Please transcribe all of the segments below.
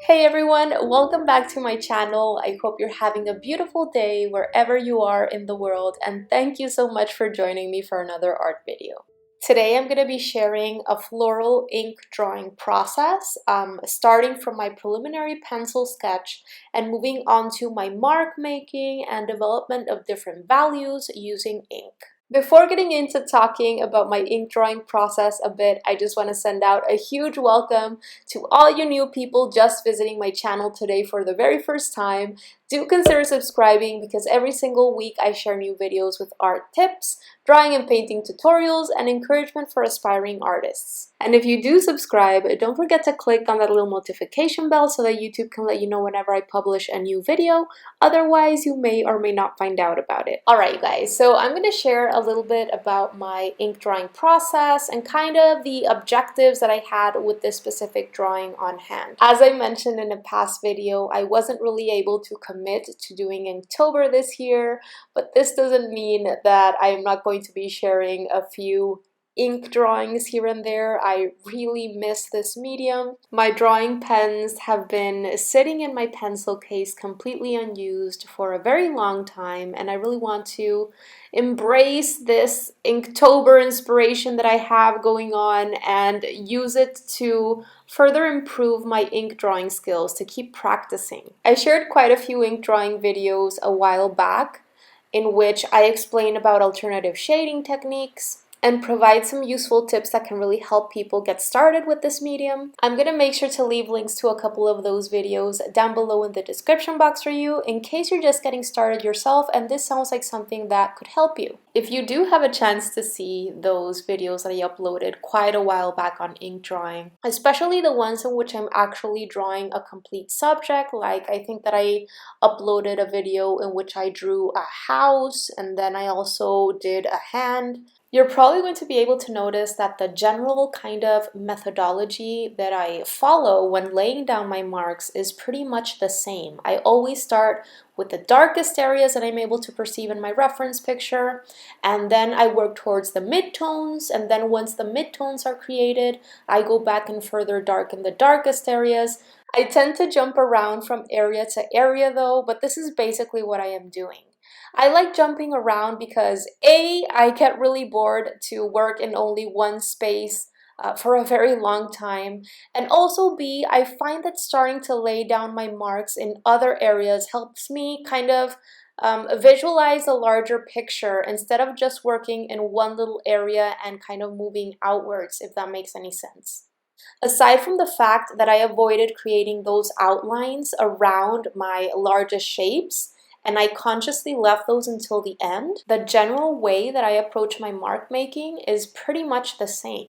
Hey everyone, welcome back to my channel. I hope you're having a beautiful day wherever you are in the world, and thank you so much for joining me for another art video. Today I'm going to be sharing a floral ink drawing process, starting from my preliminary pencil sketch and moving on to my mark making and development of different values using ink. Before getting into talking about my ink drawing process a bit, I just want to send out a huge welcome to all you new people just visiting my channel today for the very first time. Do consider subscribing because every single week I share new videos with art tips, drawing and painting tutorials, and encouragement for aspiring artists. And if you do subscribe, don't forget to click on that little notification bell so that YouTube can let you know whenever I publish a new video. Otherwise, you may or may not find out about it. Alright you guys, so I'm going to share a little bit about my ink drawing process and kind of the objectives that I had with this specific drawing on hand. As I mentioned in a past video, I wasn't really able to commit to doing Inktober this year, but this doesn't mean that I'm not going to be sharing a few ink drawings here and there. I really miss this medium. My drawing pens have been sitting in my pencil case completely unused for a very long time, and I really want to embrace this Inktober inspiration that I have going on and use it to further improve my ink drawing skills, to keep practicing. I shared quite a few ink drawing videos a while back in which I explain about alternative shading techniques and provide some useful tips that can really help people get started with this medium. I'm going to make sure to leave links to a couple of those videos down below in the description box for you in case you're just getting started yourself and this sounds like something that could help you. If you do have a chance to see those videos that I uploaded quite a while back on ink drawing, especially the ones in which I'm actually drawing a complete subject, like I think that I uploaded a video in which I drew a house and then I also did a hand, you're probably going to be able to notice that the general kind of methodology that I follow when laying down my marks is pretty much the same. I always start with the darkest areas that I'm able to perceive in my reference picture, and then I work towards the midtones, and then once the midtones are created, I go back and further darken the darkest areas. I tend to jump around from area to area though, but this is basically what I am doing. I like jumping around because A, I get really bored to work in only one space for a very long time, and also B, I find that starting to lay down my marks in other areas helps me kind of visualize a larger picture instead of just working in one little area and kind of moving outwards, if that makes any sense. Aside from the fact that I avoided creating those outlines around my largest shapes, and I consciously left those until the end, the general way that I approach my mark making is pretty much the same.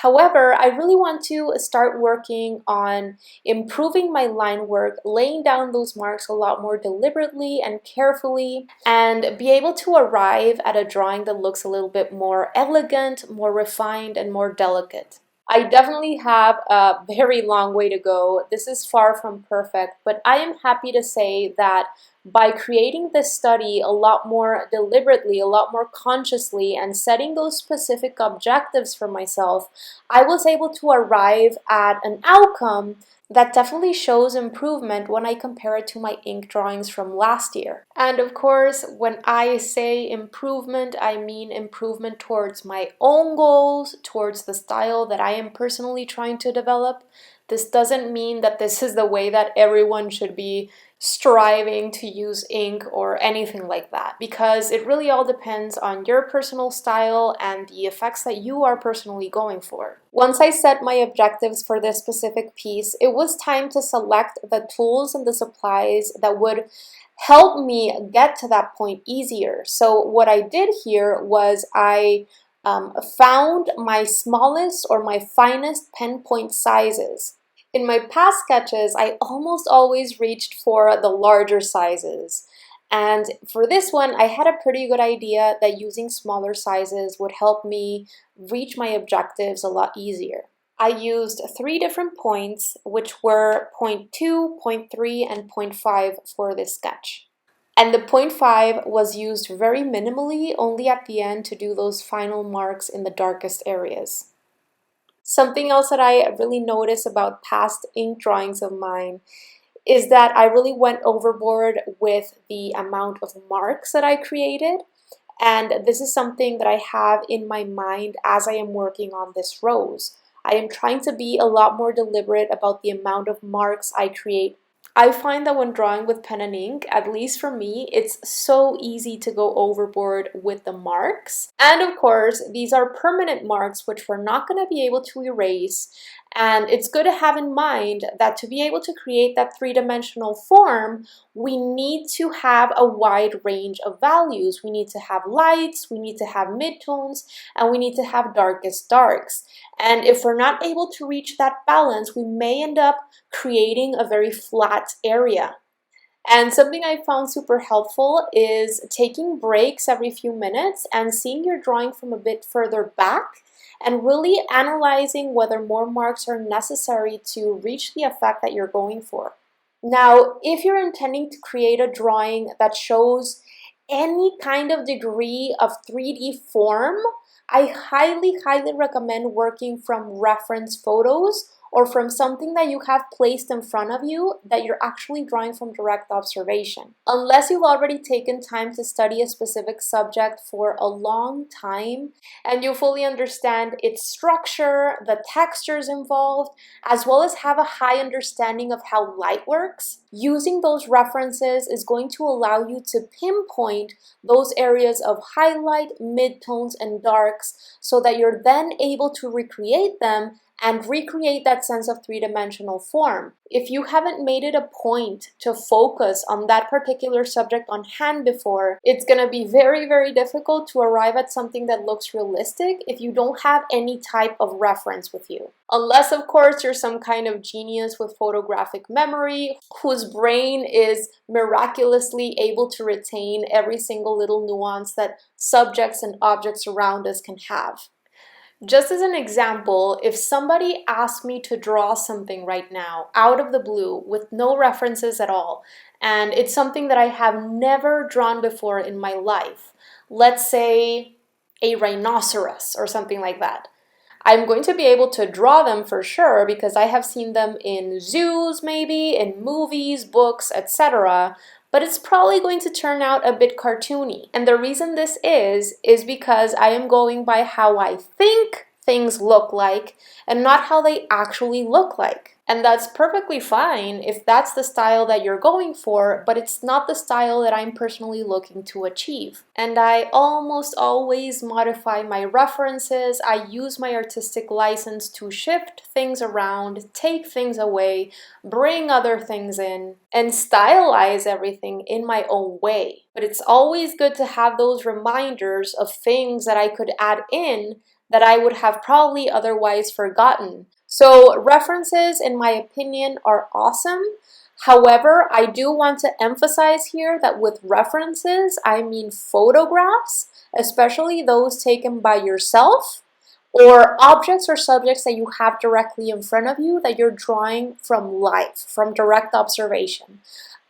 However, I really want to start working on improving my line work, laying down those marks a lot more deliberately and carefully, and be able to arrive at a drawing that looks a little bit more elegant, more refined, and more delicate. I definitely have a very long way to go. This is far from perfect, but I am happy to say that by creating this study a lot more deliberately, a lot more consciously, and setting those specific objectives for myself, I was able to arrive at an outcome that definitely shows improvement when I compare it to my ink drawings from last year. And of course, when I say improvement, I mean improvement towards my own goals, towards the style that I am personally trying to develop. This doesn't mean that this is the way that everyone should be striving to use ink or anything like that, because it really all depends on your personal style and the effects that you are personally going for. Once I set my objectives for this specific piece, it was time to select the tools and the supplies that would help me get to that point easier. So what I did here was I found my smallest or my finest pen point sizes. In my past sketches, I almost always reached for the larger sizes. And for this one, I had a pretty good idea that using smaller sizes would help me reach my objectives a lot easier. I used 3 different points, which were 0.2, 0.3, and 0.5 for this sketch. And the 0.5 was used very minimally, only at the end to do those final marks in the darkest areas. Something else that I really noticed about past ink drawings of mine is that I really went overboard with the amount of marks that I created. And this is something that I have in my mind as I am working on this rose. I am trying to be a lot more deliberate about the amount of marks I create. I find that when drawing with pen and ink, at least for me, it's so easy to go overboard with the marks. And of course, these are permanent marks which we're not going to be able to erase. And it's good to have in mind that to be able to create that three-dimensional form, we need to have a wide range of values. We need to have lights, we need to have midtones, and we need to have darkest darks. And if we're not able to reach that balance, we may end up creating a very flat area. And something I found super helpful is taking breaks every few minutes and seeing your drawing from a bit further back and really analyzing whether more marks are necessary to reach the effect that you're going for. Now, if you're intending to create a drawing that shows any kind of degree of 3D form, I highly recommend working from reference photos or from something that you have placed in front of you that you're actually drawing from direct observation. Unless you've already taken time to study a specific subject for a long time and you fully understand its structure, the textures involved, as well as have a high understanding of how light works, using those references is going to allow you to pinpoint those areas of highlight, midtones, and darks so that you're then able to recreate them and recreate that sense of three-dimensional form. If you haven't made it a point to focus on that particular subject on hand before, it's going to be very difficult to arrive at something that looks realistic if you don't have any type of reference with you. Unless, of course, you're some kind of genius with photographic memory whose brain is miraculously able to retain every single little nuance that subjects and objects around us can have. Just as an example, if somebody asked me to draw something right now out of the blue with no references at all, and it's something that I have never drawn before in my life, let's say a rhinoceros or something like that, I'm going to be able to draw them for sure because I have seen them in zoos maybe, in movies, books, etc., but it's probably going to turn out a bit cartoony. And the reason this is because I am going by how I think things look like and not how they actually look like. And that's perfectly fine if that's the style that you're going for, but it's not the style that I'm personally looking to achieve. And I almost always modify my references. I use my artistic license to shift things around, take things away, bring other things in, and stylize everything in my own way. But it's always good to have those reminders of things that I could add in that I would have probably otherwise forgotten. So references, in my opinion, are awesome. However, I do want to emphasize here that with references, I mean photographs, especially those taken by yourself, or objects or subjects that you have directly in front of you that you're drawing from life, from direct observation.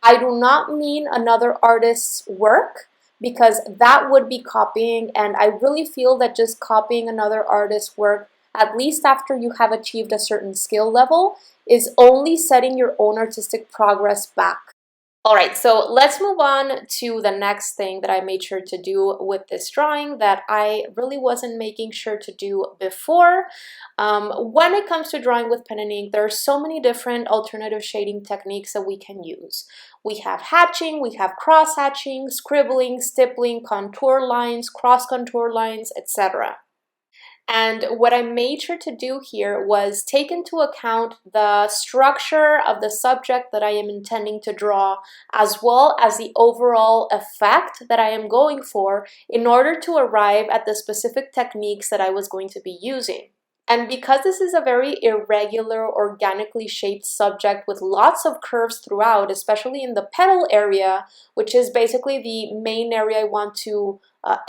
I do not mean another artist's work, because that would be copying, and I really feel that just copying another artist's work, at least after you have achieved a certain skill level, is only setting your own artistic progress back. Alright, so let's move on to the next thing that I made sure to do with this drawing that I really wasn't making sure to do before. When it comes to drawing with pen and ink, there are so many different alternative shading techniques that we can use. We have hatching, we have cross-hatching, scribbling, stippling, contour lines, cross-contour lines, etc. And what I made sure to do here was take into account the structure of the subject that I am intending to draw, as well as the overall effect that I am going for in order to arrive at the specific techniques that I was going to be using. And because this is a very irregular, organically shaped subject with lots of curves throughout, especially in the petal area, which is basically the main area I want to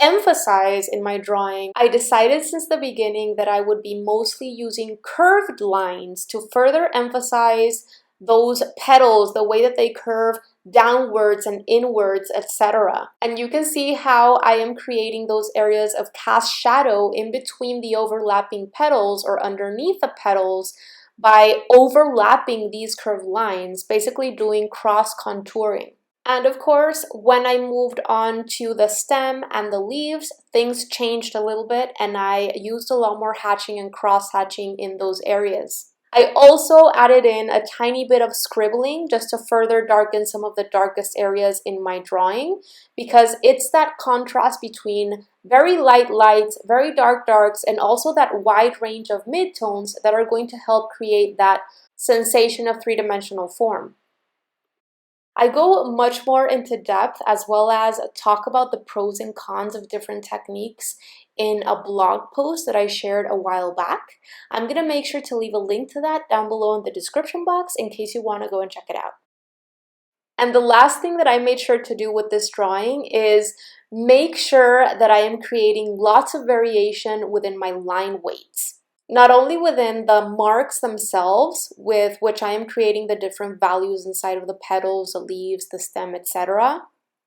emphasize in my drawing, I decided since the beginning that I would be mostly using curved lines to further emphasize those petals, the way that they curve downwards and inwards, etc. And you can see how I am creating those areas of cast shadow in between the overlapping petals or underneath the petals by overlapping these curved lines, basically doing cross contouring. And of course, when I moved on to the stem and the leaves, things changed a little bit and I used a lot more hatching and cross hatching in those areas. I also added in a tiny bit of scribbling just to further darken some of the darkest areas in my drawing, because it's that contrast between very light lights, very dark darks, and also that wide range of midtones that are going to help create that sensation of three-dimensional form. I go much more into depth as well as talk about the pros and cons of different techniques in a blog post that I shared a while back. I'm going to make sure to leave a link to that down below in the description box in case you want to go and check it out. And the last thing that I made sure to do with this drawing is make sure that I am creating lots of variation within my line weights. Not only within the marks themselves, with which I am creating the different values inside of the petals, the leaves, the stem, etc.,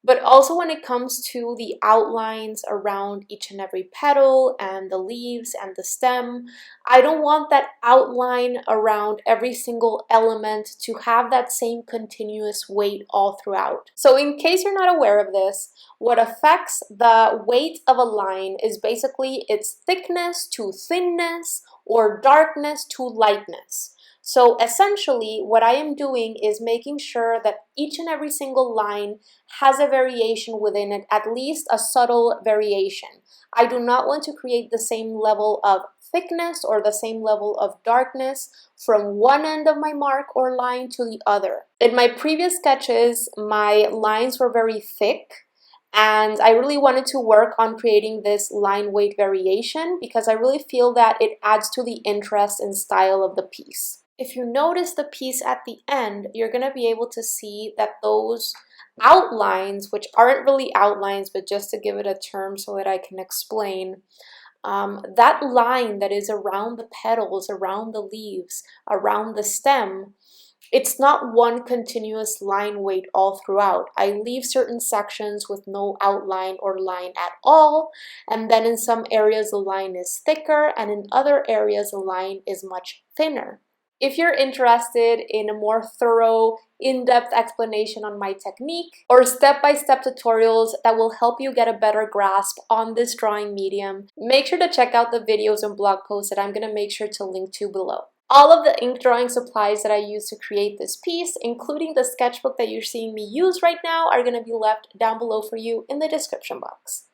but also when it comes to the outlines around each and every petal and the leaves and the stem. I don't want that outline around every single element to have that same continuous weight all throughout. So in case you're not aware of this, what affects the weight of a line is basically its thickness to thinness or darkness to lightness. So essentially, what I am doing is making sure that each and every single line has a variation within it, at least a subtle variation. I do not want to create the same level of thickness or the same level of darkness from one end of my mark or line to the other. In my previous sketches, my lines were very thick, and I really wanted to work on creating this line weight variation because I really feel that it adds to the interest and style of the piece. If you notice the piece at the end, you're going to be able to see that those outlines, which aren't really outlines, but just to give it a term so that I can explain, that line that is around the petals, around the leaves, around the stem, it's not one continuous line weight all throughout. I leave certain sections with no outline or line at all, and then in some areas the line is thicker, and in other areas the line is much thinner. If you're interested in a more thorough, in-depth explanation on my technique or step-by-step tutorials that will help you get a better grasp on this drawing medium, make sure to check out the videos and blog posts that I'm going to make sure to link to below. All of the ink drawing supplies that I used to create this piece, including the sketchbook that you're seeing me use right now, are going to be left down below for you in the description box.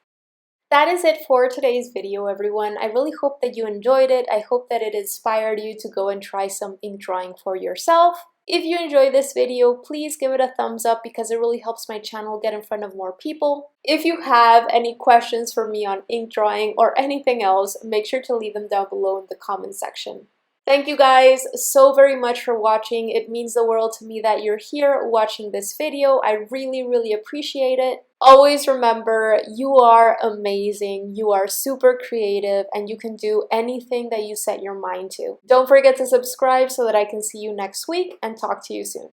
That is it for today's video, everyone. I really hope that you enjoyed it. I hope that it inspired you to go and try some ink drawing for yourself. If you enjoyed this video, please give it a thumbs up because it really helps my channel get in front of more people. If you have any questions for me on ink drawing or anything else, make sure to leave them down below in the comment section. Thank you guys so very much for watching. It means the world to me that you're here watching this video. I really appreciate it. Always remember, you are amazing, you are super creative, and you can do anything that you set your mind to. Don't forget to subscribe so that I can see you next week and talk to you soon.